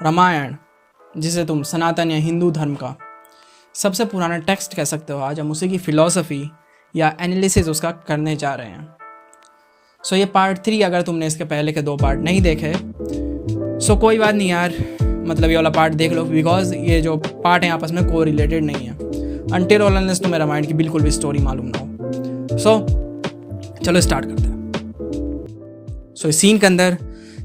रामायण, जिसे तुम सनातन या हिंदू धर्म का सबसे पुराना टेक्स्ट कह सकते हो, आज हम उसी की फ़िलॉसफी या एनालिसिस उसका करने जा रहे हैं। सो ये पार्ट 3, अगर तुमने इसके पहले के 2 पार्ट नहीं देखे सो कोई बात नहीं यार, मतलब ये वाला पार्ट देख लो, बिकॉज ये जो पार्ट हैं आपस में को रिलेटेड नहीं है अनटिल और अनलेस तुम्हें रामायण की बिल्कुल भी स्टोरी मालूम ना हो। सो चलो स्टार्ट करते हैं। सो इस सीन के अंदर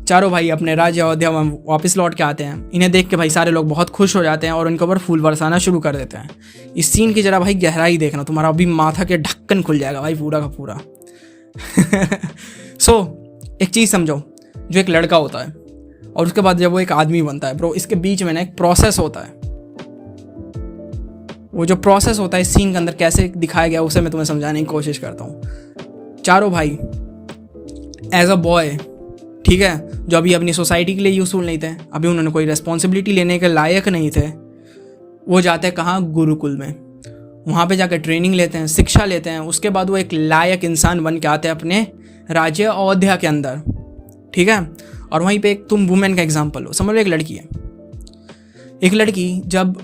चारों भाई अपने राज्य अयोध्या में वापस लौट के आते हैं। इन्हें देख के भाई सारे लोग बहुत खुश हो जाते हैं और उनके ऊपर फूल बरसाना शुरू कर देते हैं। इस सीन की जरा भाई गहराई देखना, तुम्हारा अभी माथा के ढक्कन खुल जाएगा भाई पूरा का पूरा। सो एक चीज़ समझो, जो एक लड़का होता है और उसके बाद जब वो एक आदमी बनता है ब्रो, इसके बीच में ना एक प्रोसेस होता है। वो जो प्रोसेस होता है इस सीन के अंदर कैसे दिखाया गया उसे मैं तुम्हें समझाने की कोशिश करता हूँ। चारों भाई एज अ बॉय, ठीक है, जो अभी अपनी सोसाइटी के लिए यूजफुल नहीं थे, अभी उन्होंने कोई रेस्पॉन्सिबिलिटी लेने के लायक नहीं थे, वो जाते हैं कहाँ, गुरुकुल में। वहाँ पे जाकर ट्रेनिंग लेते हैं, शिक्षा लेते हैं। उसके बाद वो एक लायक इंसान बन के आते हैं अपने राज्य अयोध्या के अंदर, ठीक है। और वहीं पे एक तुम वुमेन का एग्जाम्पल लो, समझ लो एक लड़की है। एक लड़की जब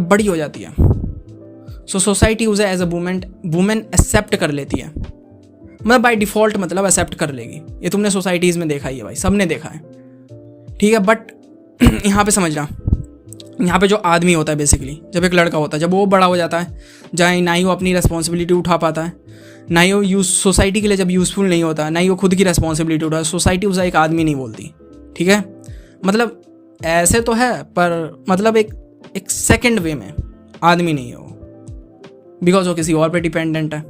बड़ी हो जाती है सो सोसाइटी उसे एज अ वुमेन एक्सेप्ट कर लेती है, मतलब बाय डिफ़ॉल्ट, मतलब एक्सेप्ट कर लेगी। ये तुमने सोसाइटीज़ में देखा ही है भाई, सबने देखा है, ठीक है। बट यहाँ पे समझना, यहाँ पे जो आदमी होता है बेसिकली, जब एक लड़का होता है, जब वो बड़ा हो जाता है, जहाँ ना ही वो अपनी रेस्पॉन्सिबिलिटी उठा पाता है, ना ही वो सोसाइटी के लिए जब यूज़फुल नहीं होता, ना ही वो खुद की रेस्पॉन्सिबिलिटी उठा, सोसाइटी उसे एक आदमी नहीं बोलती, ठीक है। मतलब ऐसे तो है पर मतलब एक सेकेंड वे में आदमी नहीं है वो, बिकॉज वो किसी और पे डिपेंडेंट है,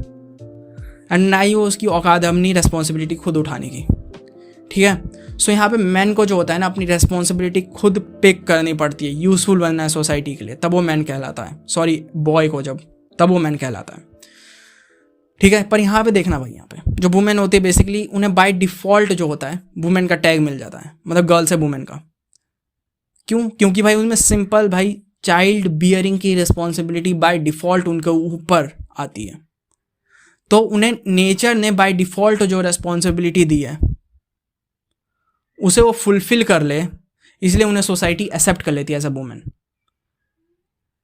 एंड ना ही वो उसकी औकात है अपनी रेस्पॉन्सिबिलिटी खुद उठाने की, ठीक है। सो यहाँ पे मैन को जो होता है ना, अपनी रेस्पॉन्सिबिलिटी खुद पिक करनी पड़ती है, यूजफुल बनना है सोसाइटी के लिए, तब वो मैन कहलाता है। सॉरी, बॉय को तब वो मैन कहलाता है, ठीक है। पर यहाँ पे देखना भाई, यहाँ पे जो वुमेन होती है बेसिकली उन्हें बाय डिफ़ॉल्ट जो होता है वुमेन का टैग मिल जाता है, मतलब गर्ल से वुमेन का। क्यों? क्योंकि भाई उनमें सिंपल भाई चाइल्ड बियरिंग की रिस्पॉन्सिबिलिटी बाय डिफ़ॉल्ट उनके ऊपर आती है। तो उन्हें नेचर ने बाय डिफ़ॉल्ट जो रेस्पॉन्सिबिलिटी दी है उसे वो फुलफिल कर ले, इसलिए उन्हें सोसाइटी एक्सेप्ट कर लेती है एज अ वुमेन,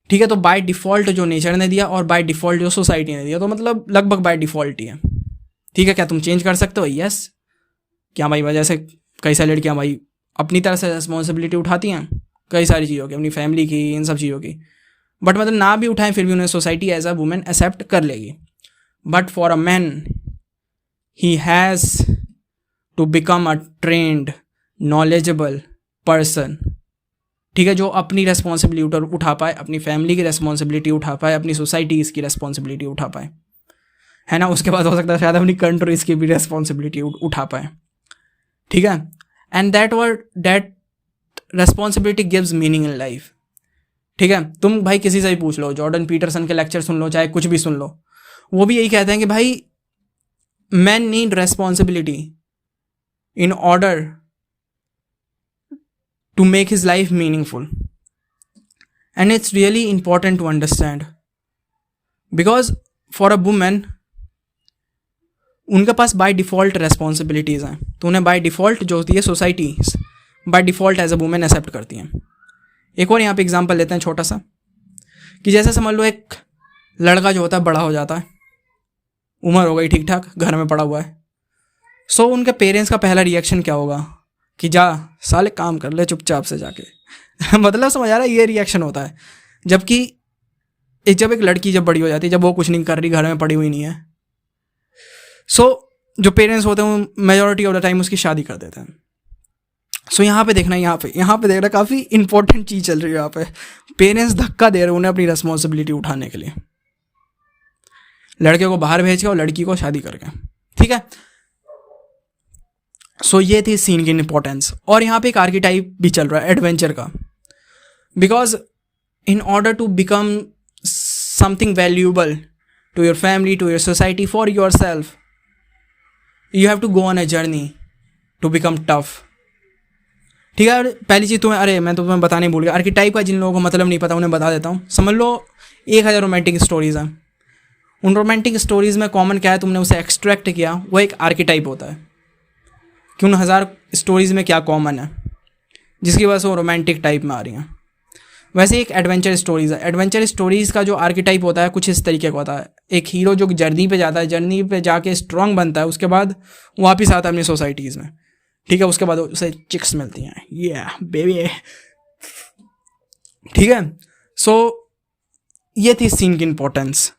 ठीक है। तो बाय डिफ़ॉल्ट जो नेचर ने दिया और बाय डिफ़ॉल्ट जो सोसाइटी ने दिया, तो मतलब लगभग बाय डिफ़ॉल्ट ही है, ठीक है। क्या तुम चेंज कर सकते हो? यस। क्या भाई वजह से कई सारी लड़कियाँ भाई अपनी तरह से रिस्पॉन्सिबिलिटी उठाती हैं कई सारी चीज़ों की, अपनी फैमिली की, इन सब चीज़ों की, बट मतलब ना भी उठाएं फिर भी उन्हें society as a women accept कर लेगी। But for a man he has to become a trained knowledgeable person, ठीक है, जो अपनी रेस्पॉन्सिबिलिटी उठा पाए, अपनी फैमिली की रेस्पॉन्सिबिलिटी उठा पाए, अपनी सोसाइटीज़ की रेस्पॉन्सिबिलिटी उठा पाए, है ना। उसके बाद हो सकता है शायद अपनी कंट्रीज़ की भी रेस्पॉन्सिबिलिटी उठा पाए, ठीक है। And that responsibility gives meaning in life, ठीक है। तुम भाई किसी से भी पूछ लो, जॉर्डन पीटरसन के लेक्चर सुन लो, चाहे कुछ भी सुन लो, वो भी यही कहते हैं कि भाई man need responsibility in order to make his life meaningful, and it's really important to understand, because for a woman उनके पास बाय डिफ़ॉल्ट रेस्पॉन्सिबिलिटीज़ हैं, तो उन्हें बाय डिफ़ॉल्ट जो होती है society by default as a women accept करती हैं। एक और यहाँ पे एग्जांपल लेते हैं छोटा सा, कि जैसे समझ लो एक लड़का जो होता है बड़ा हो जाता है, उम्र हो गई ठीक ठाक, घर में पड़ा हुआ है। सो उनके पेरेंट्स का पहला रिएक्शन क्या होगा कि जा साले काम कर ले चुपचाप से जाके। मतलब समझ आ रहा है, ये रिएक्शन होता है। जबकि जब एक लड़की जब बड़ी हो जाती है, जब वो कुछ नहीं कर रही, घर में पड़ी हुई नहीं है, सो जो पेरेंट्स होते हैं वो मेजॉरिटी ऑफ द टाइम उसकी शादी कर देते हैं। सो यहाँ पे देखना, यहाँ पे देखना काफ़ी इंपॉर्टेंट चीज़ चल रही है। यहाँ पे पेरेंट्स धक्का दे रहे हैं उन्हें अपनी रेस्पॉन्सिबिलिटी उठाने के लिए, लड़के को बाहर भेज के और लड़की को शादी करके, ठीक है। सो ये थी सीन की इंपॉर्टेंस। और यहाँ पे एक आर्कीटाइप भी चल रहा है एडवेंचर का, because in order to become something valuable to your family, to your society, for yourself, you have to go on a journey to become tough, ठीक है। पहली चीज़ मैं तुम्हें बताने भूल गया, आर्कीटाइप का जिन लोगों को मतलब नहीं पता उन्हें बता देता हूँ। समझ लो 1000 रोमांटिक स्टोरीज हैं, उन रोमांटिक स्टोरीज़ में कॉमन क्या है, तुमने उसे एक्सट्रैक्ट किया, वो एक आर्कीटाइप होता है। कि उन 1000 स्टोरीज़ में क्या कॉमन है, जिसकी वजह से वो रोमांटिक टाइप में आ रही हैं। वैसे एक एडवेंचर स्टोरीज़ है, एडवेंचर स्टोरीज़ का जो आर्केटाइप होता है कुछ इस तरीके का होता है। एक हीरो जो जर्नी पे जाता है, जर्नी पे जाके स्ट्रांग बनता है, उसके बाद वापस आता है अपनी सोसाइटीज़ में, ठीक है, उसके बाद उसे चिक्स मिलती हैं, ये बेबी, ठीक है। सो ये थी सीन की इम्पोर्टेंस।